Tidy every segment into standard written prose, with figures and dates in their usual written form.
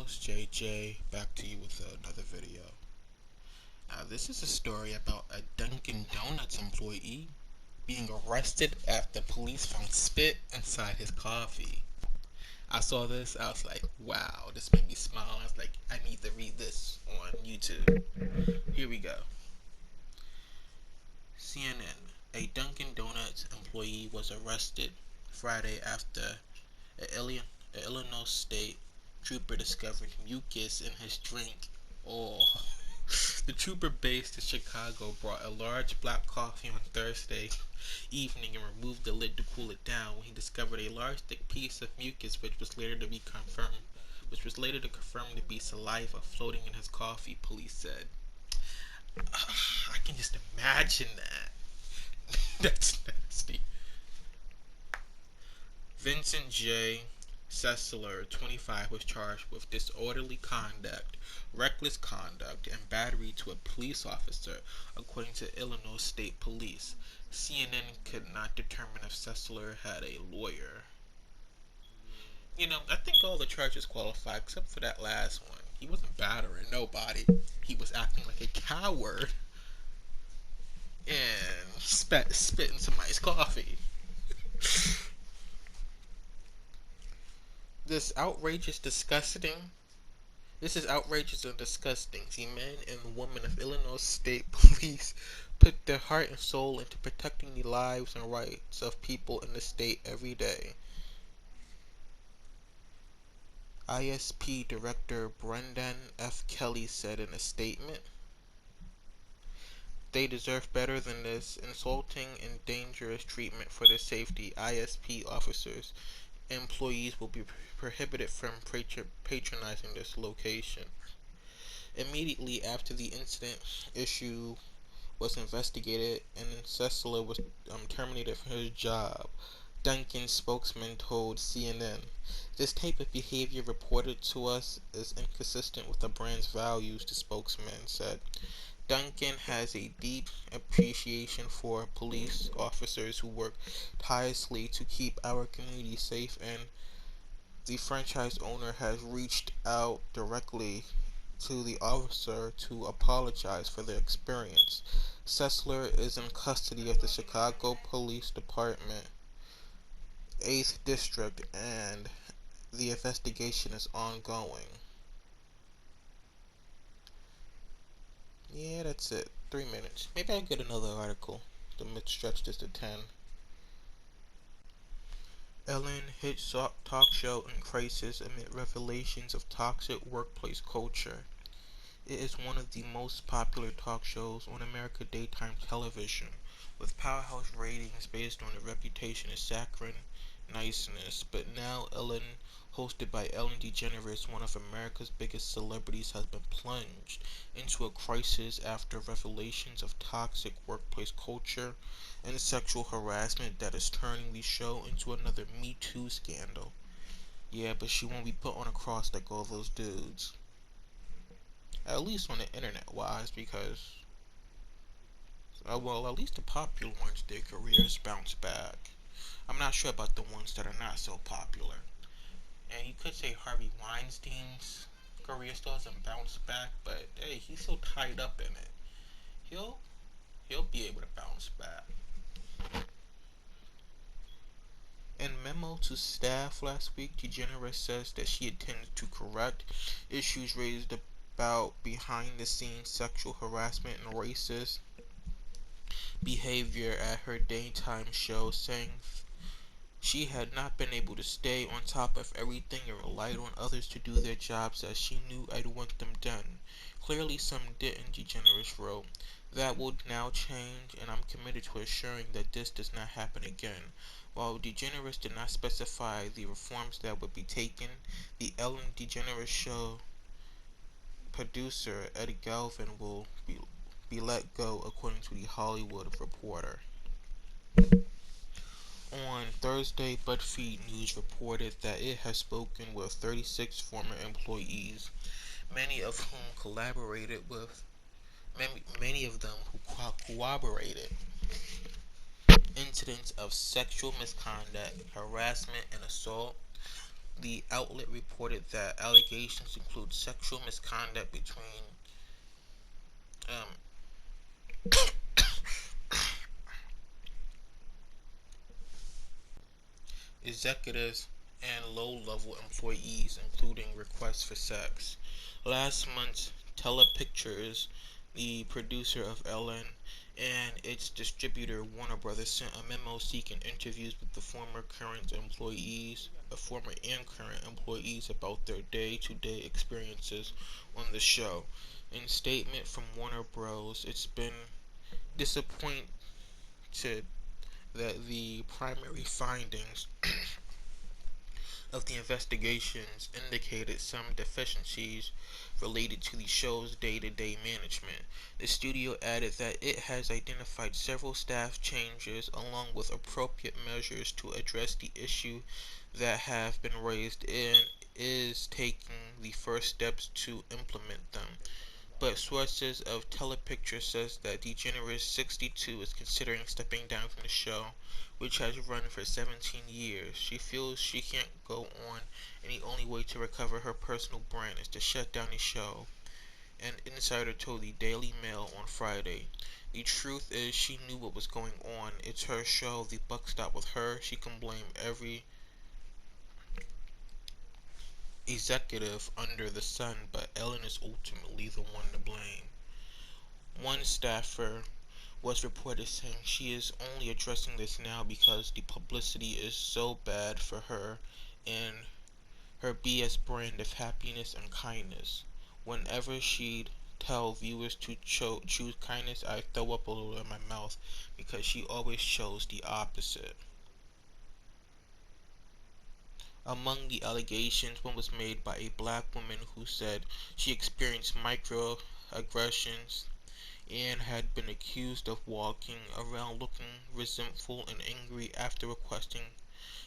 host JJ, back to you with another video. Now this is a story about a Dunkin' Donuts employee being arrested after police found spit inside his coffee. I saw this, I was like, wow, this made me smile. I was like, I need to read this on YouTube. Here we go. CNN. A Dunkin' Donuts employee was arrested Friday after an Illinois State trooper discovered mucus in his drink. Oh. The trooper based in Chicago brought a large black coffee on Thursday evening and removed the lid to cool it down when he discovered a large thick piece of mucus which was later to confirmed to be saliva floating in his coffee, police said. I can just imagine that. That's nasty. Vincent J. Sessler, 25, was charged with disorderly conduct, reckless conduct, and battery to a police officer, according to Illinois State Police. CNN could not determine if Sessler had a lawyer. I think all the charges qualify except for that last one. He wasn't battering nobody. He was acting like a coward and spit in somebody's coffee. This outrageous disgusting. This is outrageous and disgusting. The men and women of Illinois State Police put their heart and soul into protecting the lives and rights of people in the state every day. ISP Director Brendan F. Kelly said in a statement, "They deserve better than this insulting and dangerous treatment for their safety. ISP officers employees will be prohibited from patronizing this location." Immediately after the incident, issue was investigated and Sessler was terminated from his job. Dunkin' spokesman told CNN, "This type of behavior reported to us is inconsistent with the brand's values," the spokesman said. Dunkin' has a deep appreciation for police officers who work tirelessly to keep our community safe, and the franchise owner has reached out directly to the officer to apologize for their experience. Sessler is in custody of the Chicago Police Department, 8th District, and the investigation is ongoing. Yeah, that's it. 3 minutes. Maybe I'll get another article to stretch this to 10. Ellen hit talk show in crisis amid revelations of toxic workplace culture. It is one of the most popular talk shows on American daytime television, with powerhouse ratings based on a reputation of saccharine niceness. But now Ellen, hosted by Ellen DeGeneres, one of America's biggest celebrities, has been plunged into a crisis after revelations of toxic workplace culture and sexual harassment that is turning the show into another Me Too scandal. Yeah, but she won't be put on a cross like all those dudes. At least on the internet wise, because well, at least the popular ones, their careers bounce back. I'm not sure about the ones that are not so popular. And you could say Harvey Weinstein's career still hasn't bounced back, but hey, he's still tied up in it. He'll be able to bounce back. In memo to staff last week, DeGeneres says that she intends to correct issues raised about behind-the-scenes sexual harassment and racist behavior at her daytime show, saying she had not been able to stay on top of everything and relied on others to do their jobs as she knew I'd want them done. Clearly some didn't, DeGeneres wrote. That will now change, and I'm committed to assuring that this does not happen again. While DeGeneres did not specify the reforms that would be taken, the Ellen DeGeneres Show producer Eddie Galvin will be let go, according to the Hollywood Reporter. On Thursday, BuzzFeed News reported that it has spoken with 36 former employees, many of them corroborated incidents of sexual misconduct, harassment, and assault The outlet reported that allegations include sexual misconduct between um, executives and low-level employees, including requests for sex. Last month, Telepictures, the producer of Ellen, and its distributor Warner Brothers sent a memo seeking interviews with the former and current employees about their day-to-day experiences on the show. In a statement from Warner Bros., it's been disappointed that the primary findings of the investigations indicated some deficiencies related to the show's day-to-day management. The studio added that it has identified several staff changes along with appropriate measures to address the issue that have been raised and is taking the first steps to implement them. But sources of Telepicture says that DeGeneres 62 is considering stepping down from the show, which has run for 17 years. She feels she can't go on, and the only way to recover her personal brand is to shut down the show. An insider told the Daily Mail on Friday. The truth is she knew what was going on. It's her show. The buck stopped with her. She can blame every executive under the sun, but Ellen is ultimately the one to blame. One staffer was reported saying she is only addressing this now because the publicity is so bad for her and her BS brand of happiness and kindness. Whenever she'd tell viewers to choose kindness, I throw up a little in my mouth because she always chose the opposite. Among the allegations, one was made by a black woman who said she experienced microaggressions and had been accused of walking around looking resentful and angry after requesting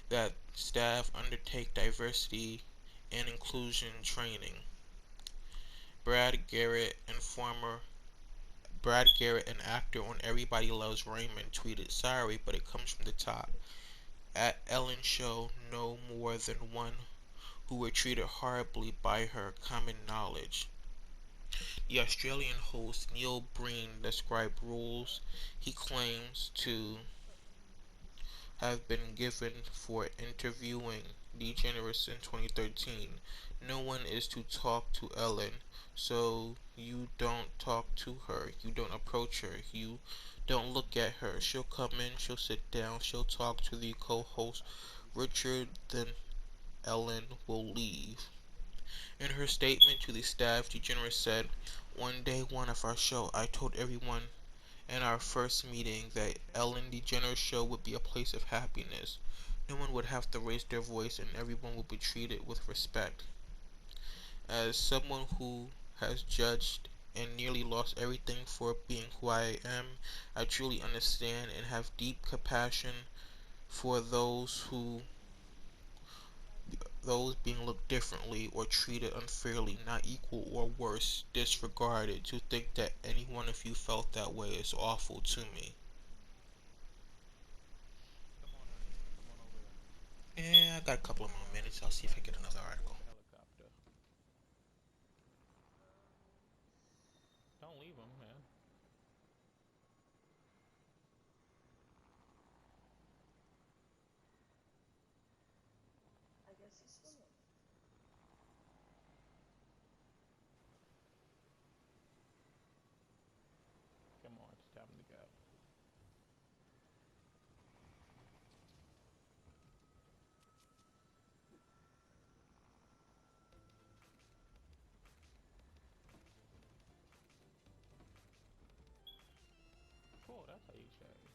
that staff undertake diversity and inclusion training. Brad Garrett and former Brad Garrett, an actor on Everybody Loves Raymond, tweeted, "Sorry, but it comes from the top. At Ellen Show, no more than one who were treated horribly by her common knowledge." The Australian host Neil Breen described rules he claims to have been given for interviewing DeGeneres in 2013. No one is to talk to Ellen, so you don't talk to her, you don't approach her, you don't look at her. She'll come in, she'll sit down, she'll talk to the co-host Richard, then Ellen will leave. In her statement to the staff, DeGeneres said, "On day one of our show, I told everyone in our first meeting that Ellen DeGeneres show would be a place of happiness. No one would have to raise their voice and everyone would be treated with respect. As someone who has judged and nearly lost everything for being who I am, I truly understand and have deep compassion for those being looked differently or treated unfairly, not equal or worse, disregarded. To think that any one of you felt that way is awful to me." Yeah, I got a couple of more minutes. I'll see if I get another article. Don't leave him, man. Come on, it's time to go. Cool, that's how you shave.